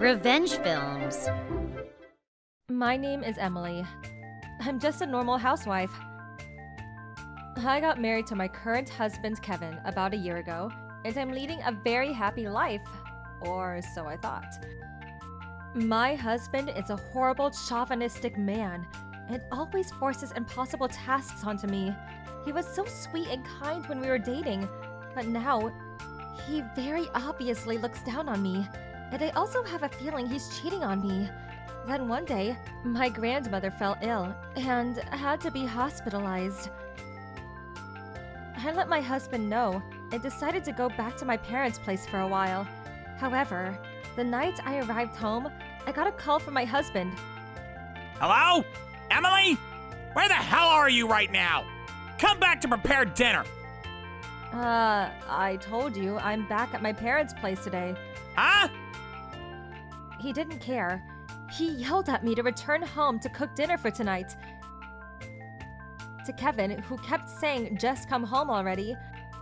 Revenge films. My name is Emily. I'm just a normal housewife. I got married to my current husband, Kevin, about a year ago, and I'm leading a very happy life. Or so I thought. My husband is a horrible, chauvinistic man, and always forces impossible tasks onto me. He was so sweet and kind when we were dating, but now, he very obviously looks down on me. And I also have a feeling he's cheating on me. Then one day, my grandmother fell ill and had to be hospitalized. I let my husband know and decided to go back to my parents' place for a while. However, the night I arrived home, I got a call from my husband. Hello? Emily? Where the hell are you right now? Come back to prepare dinner. I told you I'm back at my parents' place today. Huh? He didn't care. He yelled at me to return home to cook dinner for tonight. To Kevin, who kept saying, "Just come home already,"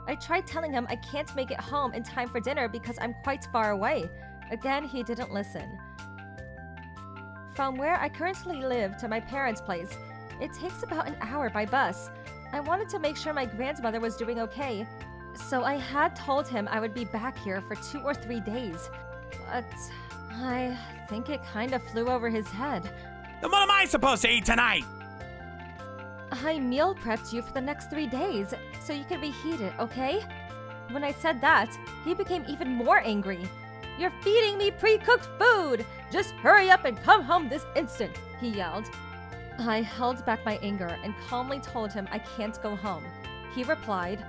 I tried telling him I can't make it home in time for dinner because I'm quite far away. Again, he didn't listen. From where I currently live to my parents' place, it takes about an hour by bus. I wanted to make sure my grandmother was doing okay, so I had told him I would be back here for 2 or 3 days. But I think it kind of flew over his head. Then what am I supposed to eat tonight? I meal prepped you for the next 3 days, so you could reheat it, okay? When I said that, he became even more angry. "You're feeding me pre-cooked food! Just hurry up and come home this instant!" he yelled. I held back my anger and calmly told him I can't go home. He replied,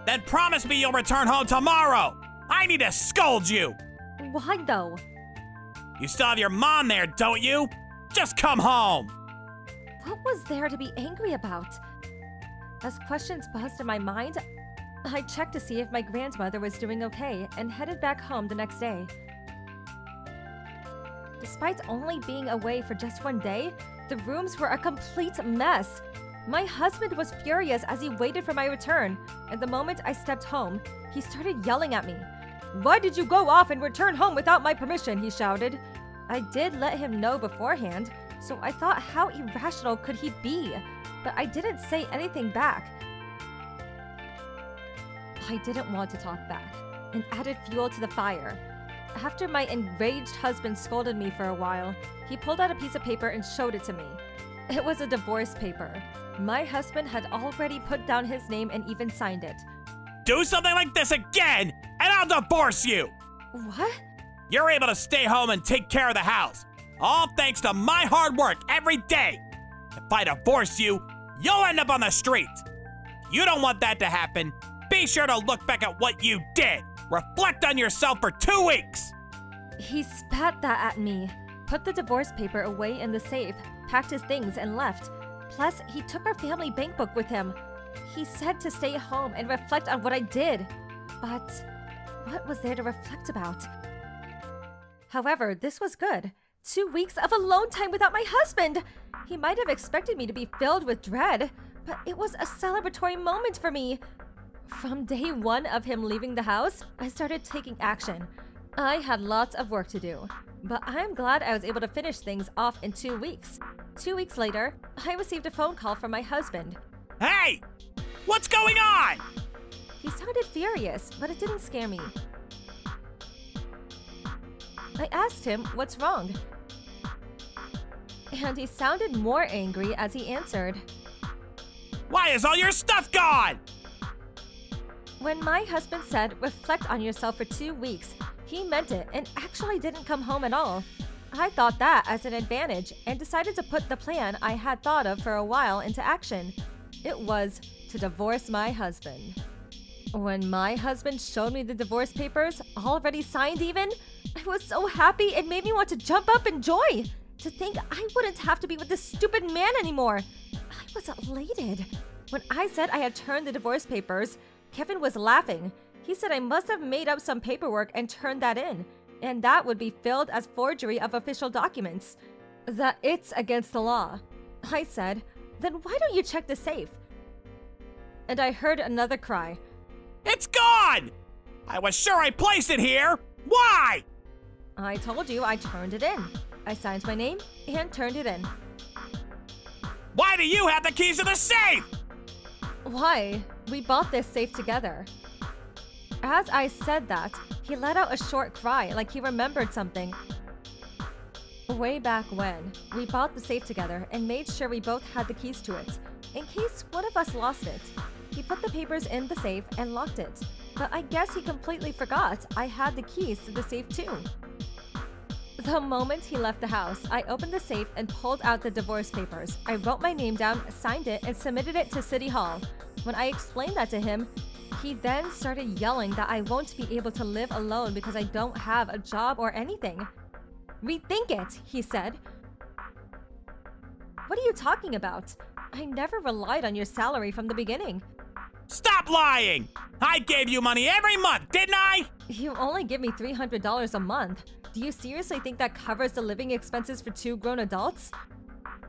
Then promise me you'll return home tomorrow! I need to scold you! "Why though?" You still have your mom there, don't you? Just come home! What was there to be angry about? As questions buzzed in my mind, I checked to see if my grandmother was doing okay and headed back home the next day. Despite only being away for just 1 day, the rooms were a complete mess. My husband was furious as he waited for my return, and the moment I stepped home, he started yelling at me. "Why did you go off and return home without my permission?" he shouted. I did let him know beforehand, so I thought how irrational could he be, but I didn't say anything back. I didn't want to talk back, and added fuel to the fire. After my enraged husband scolded me for a while, he pulled out a piece of paper and showed it to me. It was a divorce paper. My husband had already put down his name and even signed it. Do something like this again, and I'll divorce you! What? You're able to stay home and take care of the house. All thanks to my hard work every day. If I divorce you, you'll end up on the streets. You don't want that to happen. Be sure to look back at what you did. Reflect on yourself for 2 weeks. He spat that at me, put the divorce paper away in the safe, packed his things, and left. Plus, he took our family bank book with him. He said to stay home and reflect on what I did. But what was there to reflect about? However, this was good. 2 weeks of alone time without my husband! He might have expected me to be filled with dread, but it was a celebratory moment for me. From day 1 of him leaving the house, I started taking action. I had lots of work to do, but I'm glad I was able to finish things off in 2 weeks. 2 weeks later, I received a phone call from my husband. Hey! What's going on? He sounded furious, but it didn't scare me. I asked him what's wrong, and he sounded more angry as he answered. Why is all your stuff gone? When my husband said, "Reflect on yourself for 2 weeks," he meant it and actually didn't come home at all. I thought that as an advantage and decided to put the plan I had thought of for a while into action. It was to divorce my husband. When my husband showed me the divorce papers, already signed even, I was so happy it made me want to jump up in joy. To think I wouldn't have to be with this stupid man anymore. I was elated. When I said I had turned the divorce papers, Kevin was laughing. He said I must have made up some paperwork and turned that in, and that would be filled as forgery of official documents. That it's against the law. I said, "Then why don't you check the safe?" And I heard another cry. It's gone! I was sure I placed it here! Why? I told you I turned it in. I signed my name and turned it in. Why do you have the keys to the safe? Why? We bought this safe together. As I said that, he let out a short cry like he remembered something. Way back when, we bought the safe together and made sure we both had the keys to it, in case one of us lost it. He put the papers in the safe and locked it, but I guess he completely forgot I had the keys to the safe too. The moment he left the house, I opened the safe and pulled out the divorce papers. I wrote my name down, signed it, and submitted it to City Hall. When I explained that to him, he then started yelling that I won't be able to live alone because I don't have a job or anything. Rethink it, he said. What are you talking about? I never relied on your salary from the beginning. Stop lying! I gave you money every month, didn't I? You only give me $300 a month. Do you seriously think that covers the living expenses for 2 grown adults?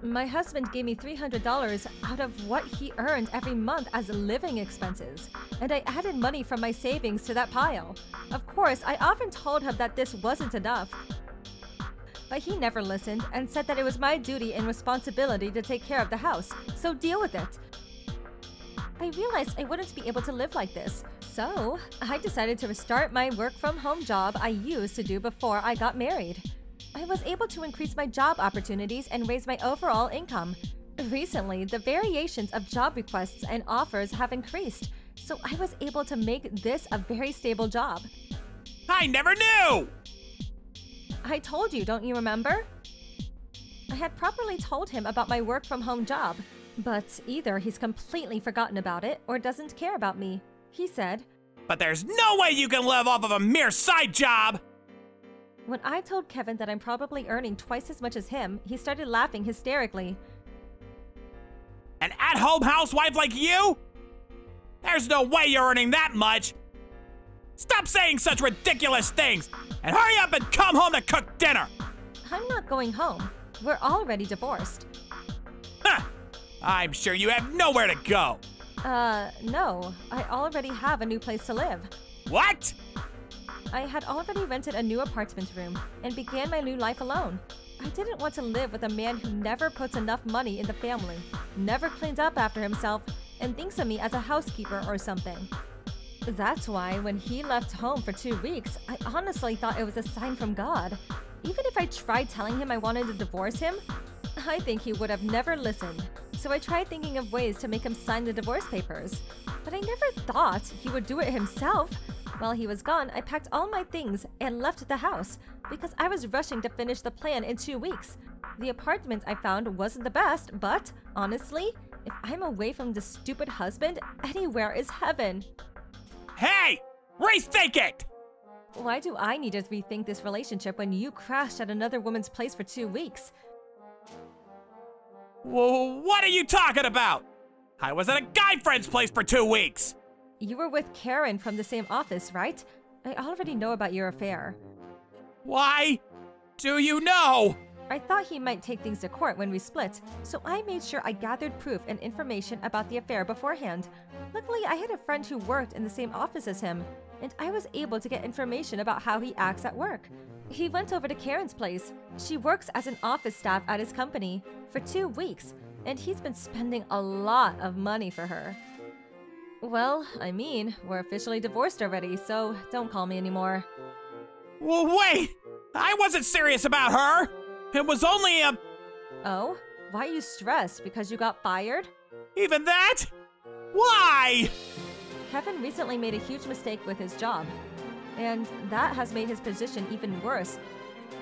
My husband gave me $300 out of what he earned every month as living expenses, and I added money from my savings to that pile. Of course, I often told him that this wasn't enough, but he never listened and said that it was my duty and responsibility to take care of the house, so deal with it. I realized I wouldn't be able to live like this, so I decided to restart my work-from-home job I used to do before I got married. I was able to increase my job opportunities and raise my overall income. Recently, the variations of job requests and offers have increased, so I was able to make this a very stable job. I never knew! I told you, don't you remember? I had properly told him about my work-from-home job, but either he's completely forgotten about it or doesn't care about me. He said, "But there's no way you can live off of a mere side job!" When I told Kevin that I'm probably earning twice as much as him, he started laughing hysterically. An at-home housewife like you? There's no way you're earning that much! Stop saying such ridiculous things, and hurry up and come home to cook dinner! I'm not going home. We're already divorced. Huh! I'm sure you have nowhere to go! No. I already have a new place to live. What? I had already rented a new apartment room and began my new life alone. I didn't want to live with a man who never puts enough money in the family, never cleans up after himself, and thinks of me as a housekeeper or something. That's why when he left home for 2 weeks, I honestly thought it was a sign from God. Even if I tried telling him I wanted to divorce him, I think he would have never listened. So I tried thinking of ways to make him sign the divorce papers. But I never thought he would do it himself. While he was gone, I packed all my things and left the house because I was rushing to finish the plan in 2 weeks. The apartment I found wasn't the best, but honestly, if I'm away from this stupid husband, anywhere is heaven. Hey! Rethink it! Why do I need to rethink this relationship when you crashed at another woman's place for 2 weeks? Whoa, what are you talking about? I was at a guy friend's place for 2 weeks! You were with Karen from the same office, right? I already know about your affair. Why do you know? I thought he might take things to court when we split, so I made sure I gathered proof and information about the affair beforehand. Luckily, I had a friend who worked in the same office as him, and I was able to get information about how he acts at work. He went over to Karen's place. She works as an office staff at his company for 2 weeks, and he's been spending a lot of money for her. Well, I mean, we're officially divorced already, so don't call me anymore. Well, wait! I wasn't serious about her! It was only a... Oh? Why are you stressed? Because you got fired? Even that? Why? Kevin recently made a huge mistake with his job, and that has made his position even worse,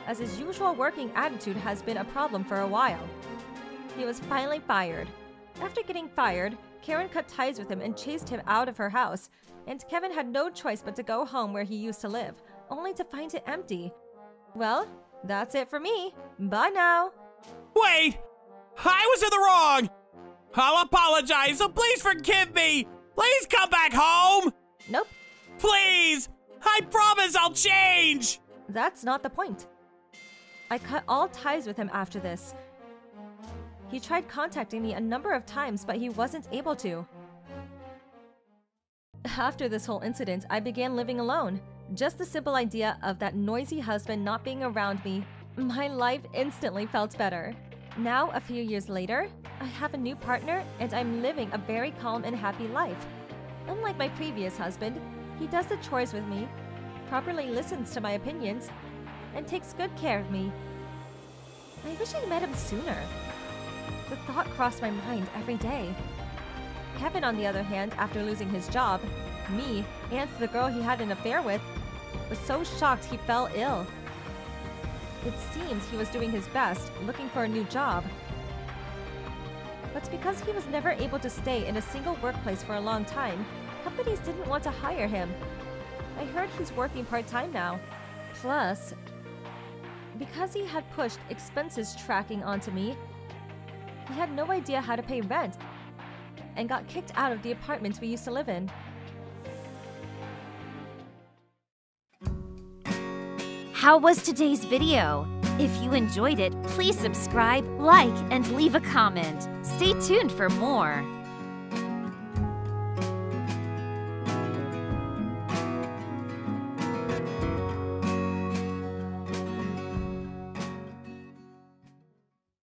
as his usual working attitude has been a problem for a while. He was finally fired. After getting fired, Karen cut ties with him and chased him out of her house, and Kevin had no choice but to go home where he used to live, only to find it empty. Well, that's it for me. Bye now. Wait! I was in the wrong! I'll apologize, so please forgive me! Please come back home! Nope. Please! I promise I'll change! That's not the point. I cut all ties with him after this. He tried contacting me a number of times, but he wasn't able to. After this whole incident, I began living alone. Just the simple idea of that noisy husband not being around me, my life instantly felt better. Now, a few years later, I have a new partner and I'm living a very calm and happy life. Unlike my previous husband, he does the chores with me, properly listens to my opinions, and takes good care of me. I wish I met him sooner. The thought crossed my mind every day. Kevin, on the other hand, after losing his job, me, and the girl he had an affair with, was so shocked he fell ill. It seems he was doing his best, looking for a new job. But because he was never able to stay in a single workplace for a long time, companies didn't want to hire him. I heard he's working part-time now. Plus, because he had pushed expenses tracking onto me, he had no idea how to pay rent and got kicked out of the apartment we used to live in. How was today's video? If you enjoyed it, please subscribe, like, and leave a comment. Stay tuned for more.